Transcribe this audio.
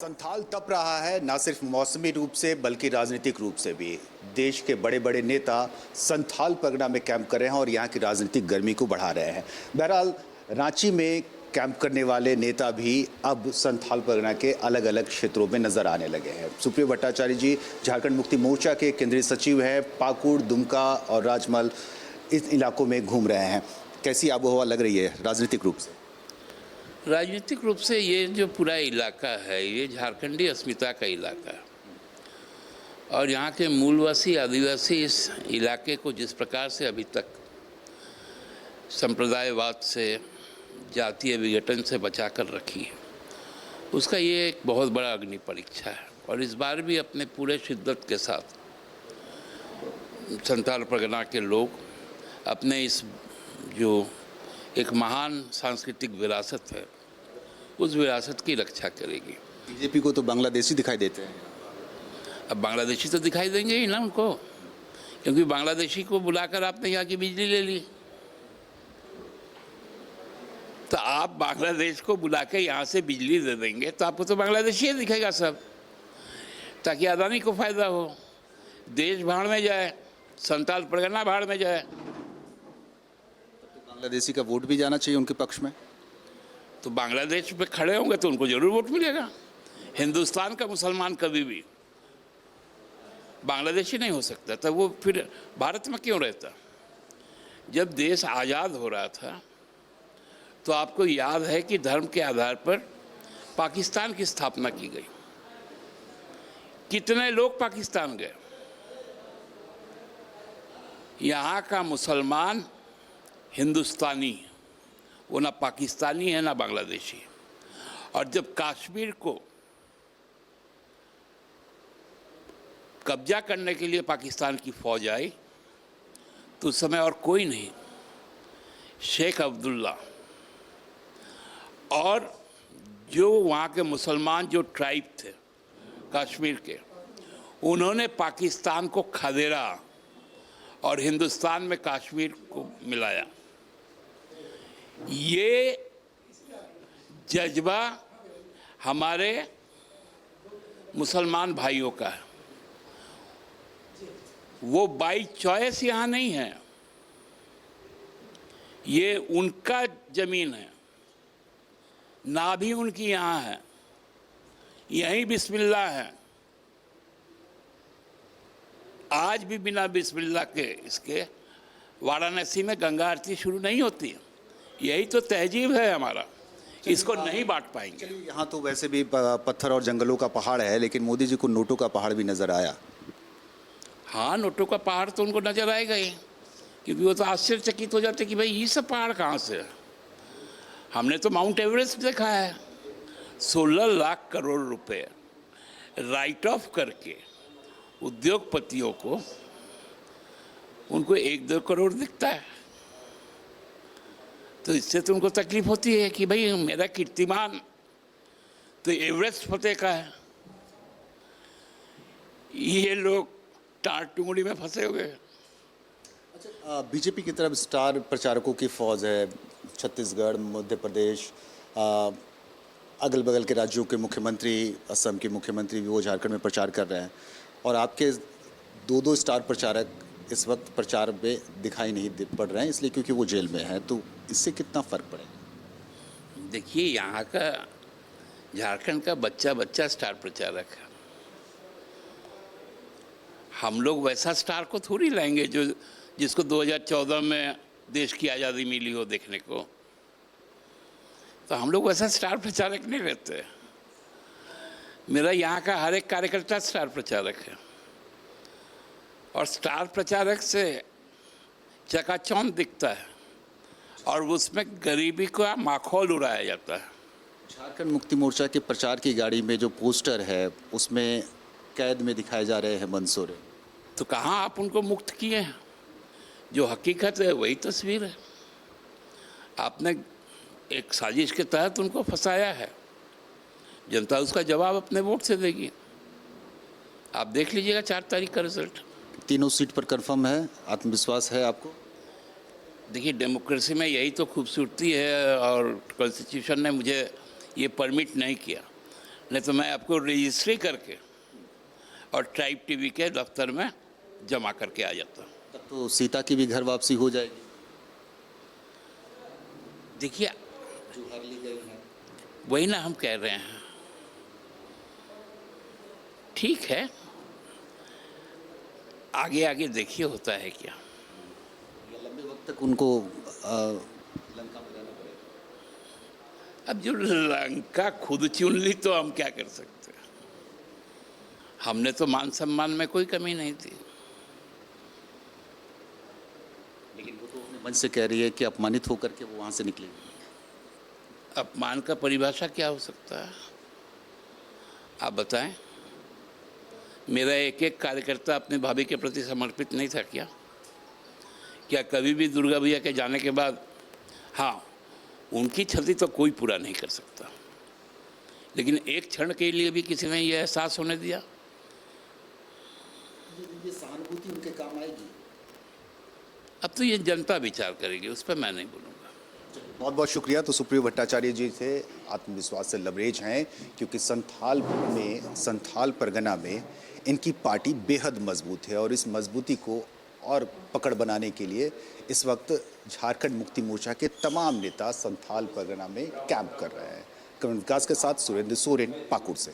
संथाल तप रहा है न सिर्फ मौसमी रूप से बल्कि राजनीतिक रूप से भी। देश के बड़े बड़े नेता संथाल परगना में कैंप कर रहे हैं और यहाँ की राजनीतिक गर्मी को बढ़ा रहे हैं। बहरहाल रांची में कैंप करने वाले नेता भी अब संथाल परगना के अलग अलग क्षेत्रों में नजर आने लगे हैं। सुप्रियो भट्टाचार्य जी झारखंड मुक्ति मोर्चा के केंद्रीय सचिव हैं, पाकुड़, दुमका और राजमल इस इलाकों में घूम रहे हैं। कैसी आबोहवा लग रही है राजनीतिक रूप से? राजनीतिक रूप से ये जो पूरा इलाका है ये झारखंडी अस्मिता का इलाका है और यहाँ के मूलवासी आदिवासी इस इलाके को जिस प्रकार से अभी तक संप्रदायवाद से, जातीय विघटन से बचा कर रखी है, उसका ये एक बहुत बड़ा अग्नि परीक्षा है। और इस बार भी अपने पूरे शिद्दत के साथ संथाल परगना के लोग अपने इस जो एक महान सांस्कृतिक विरासत है उस विरासत की रक्षा करेगी। बीजेपी को तो बांग्लादेशी दिखाई देते हैं। अब बांग्लादेशी तो दिखाई देंगे ही ना उनको, क्योंकि बांग्लादेशी को बुलाकर आपने यहाँ की बिजली ले ली, तो आप बांग्लादेश को बुला के यहाँ से बिजली दे देंगे तो आपको तो बांग्लादेशी दिखेगा सब, ताकि अदानी को फायदा हो, देश भाड़ में जाए, संथाल परगना भाड़ में जाए। बांग्लादेशी का वोट भी जाना चाहिए उनके पक्ष में। तो बांग्लादेश में खड़े होंगे तो उनको जरूर वोट मिलेगा। हिंदुस्तान का मुसलमान कभी भी बांग्लादेशी नहीं हो सकता, तो वो फिर भारत में क्यों रहता? जब देश आज़ाद हो रहा था तो आपको याद है कि धर्म के आधार पर पाकिस्तान की स्थापना की गई। कितने लोग पाकिस्तान गए? यहाँ का मुसलमान हिंदुस्तानी, वो ना पाकिस्तानी है ना बांग्लादेशी। और जब कश्मीर को कब्जा करने के लिए पाकिस्तान की फौज आई तो उस समय और कोई नहीं, शेख अब्दुल्ला और जो वहाँ के मुसलमान जो ट्राइब थे कश्मीर के, उन्होंने पाकिस्तान को खदेड़ा और हिंदुस्तान में कश्मीर को मिलाया। ये जज्बा हमारे मुसलमान भाइयों का है, वो बाई चॉइस यहाँ नहीं है, ये उनका जमीन है, ना भी उनकी यहाँ है, यहीं बिस्मिल्लाह है। आज भी बिना बिस्मिल्लाह के इसके वाराणसी में गंगा आरती शुरू नहीं होती है। यही तो तहजीब है हमारा, इसको नहीं बांट पाएंगे। यहाँ तो वैसे भी पत्थर और जंगलों का पहाड़ है, लेकिन मोदी जी को नोटों का पहाड़ भी नजर आया। हाँ, नोटों का पहाड़ तो उनको नजर आएगा ही, क्योंकि वो तो आश्चर्यचकित हो जाते कि भाई ये सब पहाड़ कहाँ से है। हमने तो माउंट एवरेस्ट देखा है, 16 लाख करोड़ रुपए राइट ऑफ करके उद्योगपतियों को उनको 1-2 करोड़ दिखता है, तो इससे तो उनको तकलीफ होती है कि भाई मेरा कीर्तिमान तो एवरेस्ट फतेह का है, ये लोग टार टुंगड़ी में फंसे हुए हैं। अच्छा, बीजेपी की तरफ स्टार प्रचारकों की फौज है। छत्तीसगढ़, मध्य प्रदेश, अगल बगल के राज्यों के मुख्यमंत्री, असम के मुख्यमंत्री भी वो झारखंड में प्रचार कर रहे हैं, और आपके 2 स्टार प्रचारक इस वक्त प्रचार में दिखाई नहीं पड़ रहे हैं, इसलिए क्योंकि वो जेल में हैं। तो इससे कितना फ़र्क पड़ेगा? देखिए, यहाँ का झारखंड का बच्चा बच्चा स्टार प्रचारक है। हम लोग वैसा स्टार को थोड़ी लाएंगे जो जिसको 2014 में देश की आज़ादी मिली हो देखने को। तो हम लोग वैसा स्टार प्रचारक नहीं रहते। मेरा यहाँ का हर एक कार्यकर्ता स्टार प्रचारक है, और स्टार प्रचारक से चकाचौंध दिखता है और उसमें गरीबी का माखौल उड़ाया जाता है। झारखंड मुक्ति मोर्चा के प्रचार की गाड़ी में जो पोस्टर है उसमें कैद में दिखाए जा रहे हैं मंसूर। तो कहाँ आप उनको मुक्त किए हैं? जो हकीकत है वही तस्वीर है। आपने एक साजिश के तहत उनको फंसाया है, जनता उसका जवाब अपने वोट से देगी। आप देख लीजिएगा 4 तारीख का रिजल्ट। 3 सीट पर कंफर्म है, आत्मविश्वास है आपको? देखिए, डेमोक्रेसी में यही तो खूबसूरती है, और कॉन्स्टिट्यूशन ने मुझे ये परमिट नहीं किया। नहीं तो मैं आपको रजिस्ट्री करके और ट्राइब टीवी के दफ्तर में जमा करके आ जाता। तब तो सीता की भी घर वापसी हो जाएगी देखिए, जो हर ली गई है। वही ना हम कह रहे हैं। ठीक है, आगे आगे देखिए होता है क्या। या लंबे वक्त तक उनको लंका में रहना पड़ेगा। अब जो लंका खुद चुन ली तो हम क्या कर सकते हैं। हमने तो मान सम्मान में कोई कमी नहीं थी। लेकिन वो तो अपने मन से कह रही है कि अपमानित होकर के वो वहाँ से निकलेगी। अपमान का परिभाषा क्या हो सकता है, आप बताएं। मेरा एक एक कार्यकर्ता अपने भाभी के प्रति समर्पित नहीं था क्या? क्या कभी भी दुर्गा भैया के जाने के बाद, हाँ, उनकी क्षति तो कोई पूरा नहीं कर सकता, लेकिन एक क्षण के लिए भी किसी ने यह एहसास होने दिया? ये सहानुभूति उनके काम आएगी। अब तो ये जनता विचार करेगी, उस पर मैं नहीं बोलूँगा। बहुत बहुत शुक्रिया। तो सुप्रियो भट्टाचार्य जी थे, आत्मविश्वास से लबरेज हैं, क्योंकि संथाल परगना में इनकी पार्टी बेहद मजबूत है और इस मजबूती को और पकड़ बनाने के लिए इस वक्त झारखंड मुक्ति मोर्चा के तमाम नेता संथाल परगना में कैंप कर रहे हैं। करुण विकास के साथ सुरेंद्र सोरेन, पाकुड़ से।